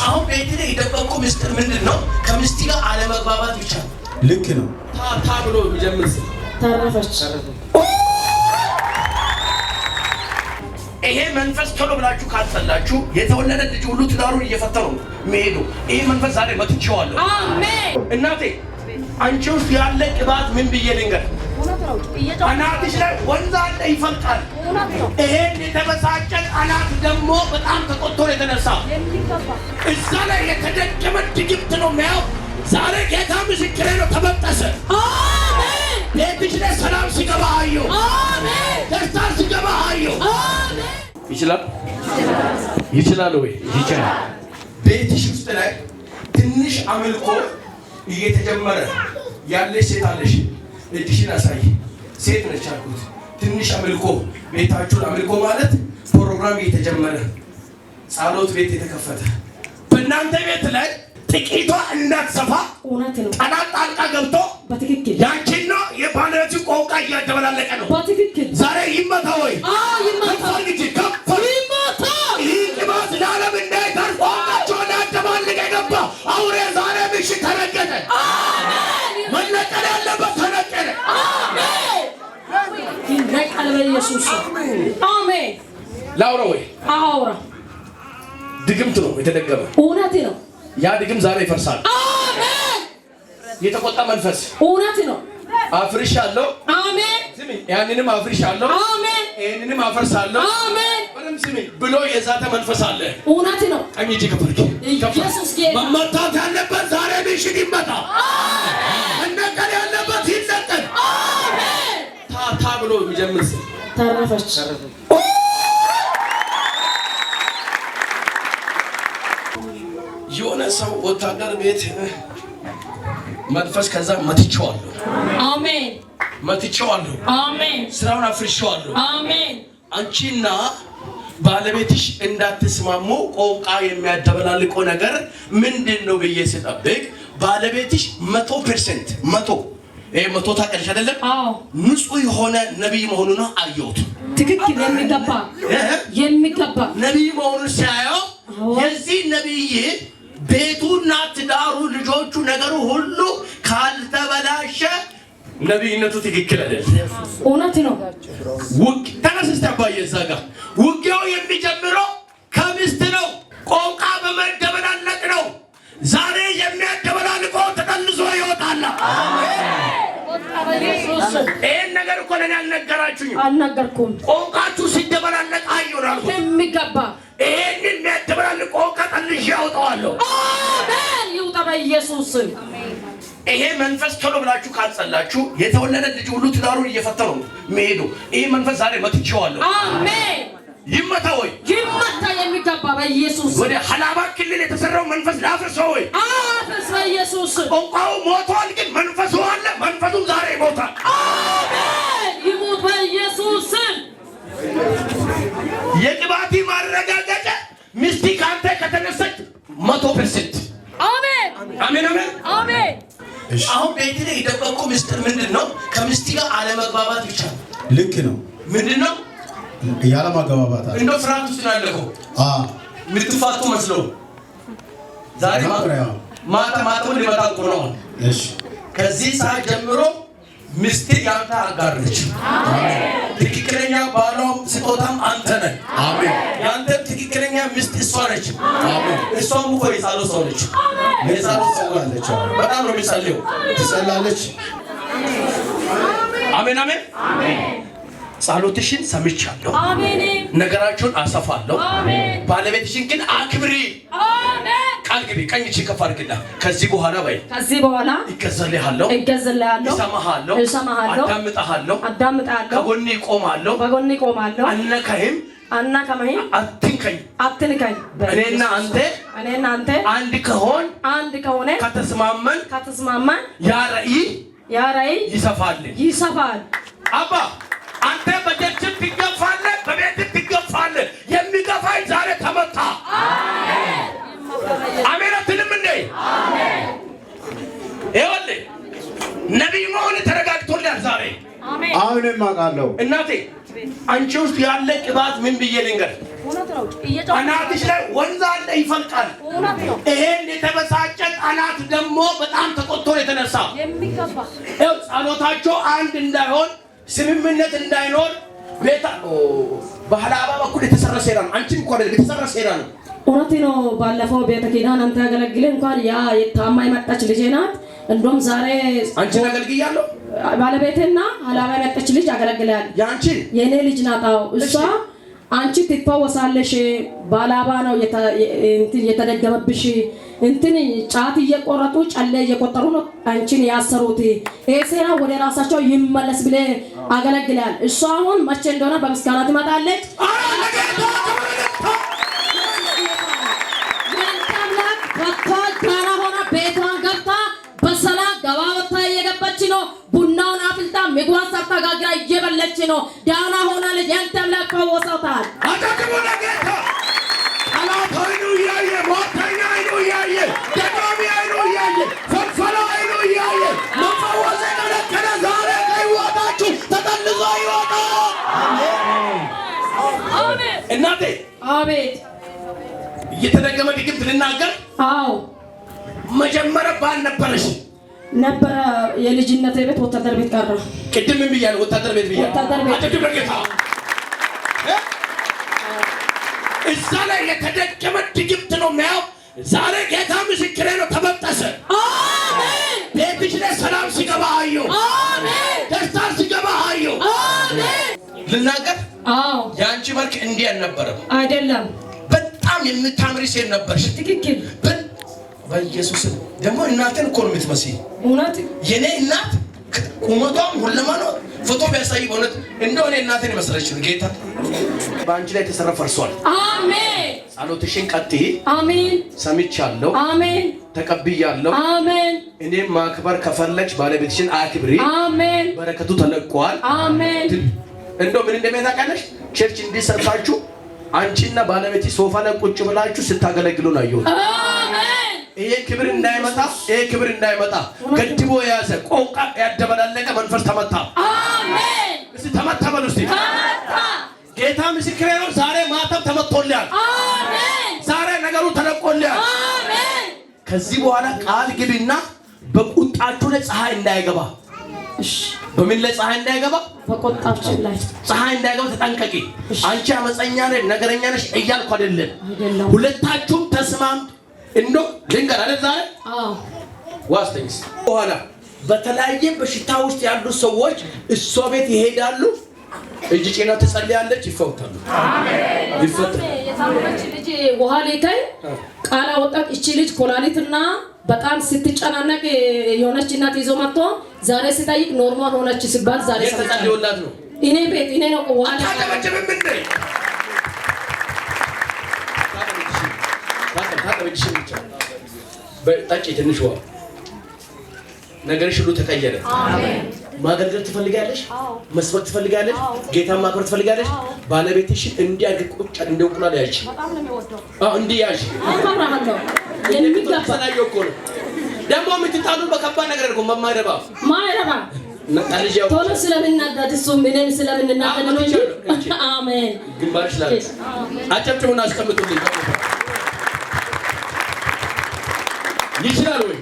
አሁን ቤት ላይ የደበቁ ሚስጥር ምንድነው? ከሚስቲ ጋር አለመግባባት ብቻ ነው። ልክ ነው። ታታ ብሎ የሚጀምር ተረፈች። ይሄ መንፈስ ቶሎ ብላችሁ ካልጸላችሁ የተወለደ ልጅ ሁሉ ትዳሩን እየፈተኑ መሄዱ። ይሄ መንፈስ ዛሬ መትቼዋለሁ። አሜን። እናቴ አንቺ ውስጥ ያለ ቅባት ምን ብዬ ልንገር? አናትሽ ላይ ወንዝ አለ ይፈልቃል። ይሄን የተበሳጨን አናት ደግሞ በጣም ተቆጥቶ የተነሳ እዛ ላይ የተደቀመ ድግምት ነው የሚያው። ዛሬ ጌታ ምስክሬ ነው፣ ተበጠሰ። አሜን። ቤትሽ ላይ ሰላም ሲገባ አየሁ። አሜን። ደስታ ሲገባ አየሁ። አሜን። ይችላል ወይ? ይችላል። ቤትሽ ውስጥ ላይ ትንሽ አምልኮ እየተጀመረ ያለሽ ሴት አለሽ። እጅሽን አሳይ። ሴት ነች አልኩት። ትንሽ አምልኮ ቤታችሁን አምልኮ ማለት ፕሮግራም እየተጀመረ ጸሎት ቤት የተከፈተ በእናንተ ቤት ላይ ጥቂቷ እንዳትሰፋ ጠላት ጣልቃ ገብቶ በትክክል ያንቺና የባለቤቱ ቋንቋ እያደበላለቀ ነው። በትክክል ዛሬ ይመታ ወይ? ይመታ። ይመታ። ይህ ቅባት ለዓለም እንዳይተርፍ ቋንቋቸውን ያደባልቅ የገባ አውሬ ዛሬ ምሽት ተረገጠ። መነቀል ያለበት ተነቀለ። ይነቀል በኢየሱስ አሜን። ላውራ ወይ? አውራ። ድግምት ነው የተደገመ። እውነት ነው። ያ ድግም ዛሬ ይፈርሳል። አሜን። የተቆጣ መንፈስ እውነት ነው። አፍርሻለሁ። አሜን። ስሚ፣ ያንንም አፍርሻለሁ። አሜን። ይሄንንም አፈርሳለሁ። አሜን። ምንም ስሚ ብሎ የዛተ መንፈስ አለ። እውነት ነው። ቀኝ እጅ ከፈርክ ኢየሱስ ጌታ። መመታት ያለበት ዛሬ ምሽት ይመታ። መነቀል ያለበት ይነቀል። አሜን። ታታ ብሎ የሚጀምር ተረፈች። የሆነ ሰው ወታደር ቤት መንፈስ ከዛ መትቼዋለሁ። አሜን። መትቼዋለሁ። አሜን። ስራውን አፍርሼዋለሁ። አሜን። አንቺና ባለቤትሽ እንዳትስማሙ ቆንቃ የሚያደበላልቀው ነገር ምንድነው ብዬ ስጠብቅ ባለቤትሽ 100% መቶ ታቀልሽ አይደለም? አዎ። ንጹህ የሆነ ነብይ መሆኑን አየሁት። ትክክል። የሚገባ ነብይ መሆኑን ሲያየው የዚህ ነብይ ቤቱና ትዳሩ ልጆቹ ነገሩ ሁሉ ካልተበላሸ ነብይነቱ ትክክል አይደለም። እውነት ነው። ተነስተ አባዬ እዛ ጋር ውጊያው የሚጀምረው ከሚስት ነው። ቆንቃ በመደበላለቅ ነው። ዛሬ የሚያደበላልቀው ተጠልዞ ይወጣል። ይሄን ነገር እኮ ለኔ አልነገርኩም። ቆንቃችሁ ሲደበላለቅ አይሆናል የሚገባ ይሄን የሚያደበላልቅ ቆንቃ ጠልሼ ያወጣዋለሁ። አሜን። ይውጣ በኢየሱስ ስም። ይሄ መንፈስ ቶሎ ብላችሁ ካልጸላችሁ የተወለደ ልጅ ሁሉ ትዳሩን እየፈተኑ መሄዱ። ይሄ መንፈስ ዛሬ መትቼዋለሁ። አሜን። ይመታ ወይ? ይመታ። የሚገባ በኢየሱስ ወደ ሐላባ ክልል የተሰራው መንፈስ ላፍርሰው ወይ? አፍርስ በኢየሱስ። ቆንቋው ሞቷል፣ ግን መንፈሱ አለ። መንፈሱ ዛሬ ይሞታል። አሜን። ይሞት በኢየሱስ ስም። የቅባቲ ማረጋገጫ ሚስቲ ካንተ ከተነሳች 100%። አሜን። አሜን። አሜን። አሜን። አሁን ቤት ላይ የደበቁ ሚስጥር ምንድነው? ከሚስቲ ጋር አለመግባባት ብቻ ነው። ልክ ነው። ምንድነው? ያለመግባባት አለ። እንደው ፍርሃት ውስጥ ነው ያለከው። የምትፋቱ መስሎ ዛሬ ማታ ሊመጣ እኮ ነው። እሺ፣ ከዚህ ሰዓት ጀምሮ ሚስት ያንተ አጋር ነች። ትክክለኛ ባሏም ስጦታም አንተ ነህ። አሜን። ያንተ ትክክለኛ ሚስት እሷ ነች። አሜን። እሷም እኮ የሳለው ሰው ነች። የሳለው ሰው ነች። በጣም ነው የሚጸልየው፣ ትጸላለች። አሜን። አሜን። አሜን። ጸሎትሽን ሰምቻለሁ። አሜን። ነገራችሁን አሰፋለሁ። አሜን። ባለቤትሽን ግን አክብሪ። አሜን። ቃል ግቢ። ቀኝ እጅ ከፍ አድርግና ከዚህ በኋላ በይ፣ ከዚህ በኋላ እገዛልሃለሁ፣ እሰማሃለሁ፣ አዳምጥሃለሁ፣ ከጎኔ እቆማለሁ፣ አልነካህም፣ አትንካኝ። እኔና አንተ አንድ ከሆነ ከተስማመን ያ ራእይ ይሰፋል። አባ አንተ በጀትም ትገፋለህ፣ በቤትም ትገፋለህ። የሚገፋኝ ዛሬ ተመታ። አሜን አትልም እንዴ? ይኸውልህ ነቢይ መሆን ተረጋግቶልሃል ዛሬ። አሁንም አውቃለሁ። እናቴ አንቺ ውስጥ ያለ ቅባት ምን ብዬ ልንገር? ነው እየጮህ አናትሽ ላይ ወንዝ አለ ይፈልቃል። እውነት ነው። ይሄን የተበሳጨ አናት ደግሞ በጣም ተቆጥቶ የተነሳ የሚገባ ጸሎታቸው አንድ እንዳይሆን ስምምነት እንዳይኖር ቤታ በሐላባ በኩል የተሰራ ሴራ ነው። አንቺም እኮ አይደል የተሰራ ሴራ ነው። እውነት ነው። ባለፈው ቤተ ኪዳን አንተ ያገለግል እንኳን ያ የታማኝ መጣች ልጄ ናት። እንደውም ዛሬ አንቺን አገልግያለሁ። ባለቤቴና ሐላባ መጣች ልጅ አገለግላል። ያንቺ የኔ ልጅ ናት። እሷ አንቺ ትፈወሳለሽ፣ ባላባ ነው እንትን የተደገመብሽ፣ እንትን ጫት እየቆረጡ ጨሌ እየቆጠሩ ነው አንቺን ያሰሩት፣ ሴራ ወደ ራሳቸው ይመለስ ብለ አገለግላል። እሷ አሁን መቼ እንደሆነ በምስጋና ትመጣለች። ቤቷን ገብታ በሰላም ገባ ወጣ እየገባች ነው። ቡናውን አፍልታ ምግቧን ሰርታ ጋግራ እየበለች ነው። ዳና ሆናለች። ያንተ አምላክ ፈወሳታል። አታከሙ ለጌታ አላት አይኑ ያየ ሞተኛ አይኑ ያየ ደጋሚ አይኑ ያየ ፈንፈላ አይኑ ያየ መፈወስ የከለከለ ዛሬ ከሕይወታችሁ ተጠልዞ ይወጣ። አሜን። እናቴ አቤት። እየተደገመ ድግምት ልናገር። አዎ መጀመሪያ ባል ነበረሽ ነበረ። የልጅነት ቤት ወታደር ቤት ቀረ። ቅድም ምን ብያለሁ? ወታደር ቤት ብያለሁ። ወታደር ቤት አጥቶ በጌታ እዛ ላይ የተደገመ ድግምት ነው የሚያው። ዛሬ ጌታ ምስክሬ ነው፣ ተበጠሰ። አሜን። ቤትሽ ላይ ሰላም ሲገባ አየሁ። አሜን። ደስታ ሲገባ አየሁ። አሜን። ልናገር። አዎ የአንቺ መልክ እንዲህ አልነበረም። አይደለም። በጣም የምታምሪ ሴት ነበርሽ። ትክክል። በኢየሱስ ደግሞ እናቴን እኮ ነው የምትመስይ። እውነት የኔ እናት ቁመቷም ሁለማኖ ፎቶ ቢያሳይ በእውነት እንደሆነ እናቴን መሰለች። ጌታ በአንቺ ላይ የተሰራ ፈርሷል። አሜን። ጸሎትሽን ቀጥይ። አሜን። ሰምቻለሁ። አሜን። ተቀብያለሁ። አሜን። እኔም ማክበር ከፈለግሽ ባለቤትሽን አክብሪ። አሜን። በረከቱ ተለቋል። አሜን። እንደው ምን እንደሚያታውቃለሽ ቸርች እንዲሰርታችሁ አንቺና ባለቤት ሶፋ ላይ ቁጭ ብላችሁ ስታገለግሉ ነው ያየሁት። አሜን። ይሄ ክብር እንዳይመጣ ገድቦ የያዘ ቆንቃ ያደበላለቀ መንፈስ ተመታ። አሜን። እስቲ ተመታ በሉ እስቲ። ተመታ። ጌታ ምስክሬ ነው። ዛሬ ማተም ተመቶልኛል። አሜን። ዛሬ ነገሩ ተለቆልኛል። አሜን። ከዚህ በኋላ ቃል ግቢና በቁጣችሁ ላይ ፀሐይ እንዳይገባ። እሺ። በምን ላይ ፀሐይ እንዳይገባ? በቁጣችን ላይ ፀሐይ እንዳይገባ ተጠንቀቂ። አንቺ አመፀኛ ነሽ፣ ነገረኛ ነሽ እያልኩ አይደለም። አይደለም። ሁለታችሁም ተስማም እንዶ ልንገር አይደል ዛሬ ዋስተኝስ በኋላ በተለያየ በሽታ ውስጥ ያሉ ሰዎች እሷ ቤት ይሄዳሉ። እጅ ጭና ትጸልያለች፣ ይፈውታሉ። አሜን። ይፈታል። የታመመች ልጅ ውሃ ሊታይ ቃል አወጣች። እቺ ልጅ ኮላሊትና በጣም ስትጨናነቅ የሆነች እናት ይዞ መጥቶ ዛሬ ሲጠይቅ ኖርማል ሆነች ሲባል ዛሬ ተጸልዮላት ነው። እኔ ቤት እኔ ነው ውሃ ታጠበችም ምን ነው ታጠበችሽ ብቻ በጣጭ ትንሽ ውሃ ነገርሽ ሁሉ ተቀየረ። አሜን። ማገልገል ትፈልጋለሽ? መስበክ ትፈልጋለሽ? ጌታን ማክበር ትፈልጋለሽ? ባለቤትሽን እንዲያድግ ቁጭ እንደ እንቁላል ያዥ። በጣም ነው የሚወደው። እንዲህ ያዥ። አከብራለሁ። የሚገባ ሰላየው እኮ ነው ደግሞ የምትጣሉ በከባድ ነገር እኮ ማይረባ ቶሎ ስለምናደድ እሱም እኔም ስለምንናደድ ነው እንጂ። አሜን። ግንባርሽ ላይ አጨብጭቡና አስቀምጡልኝ። ይችላል ወይ?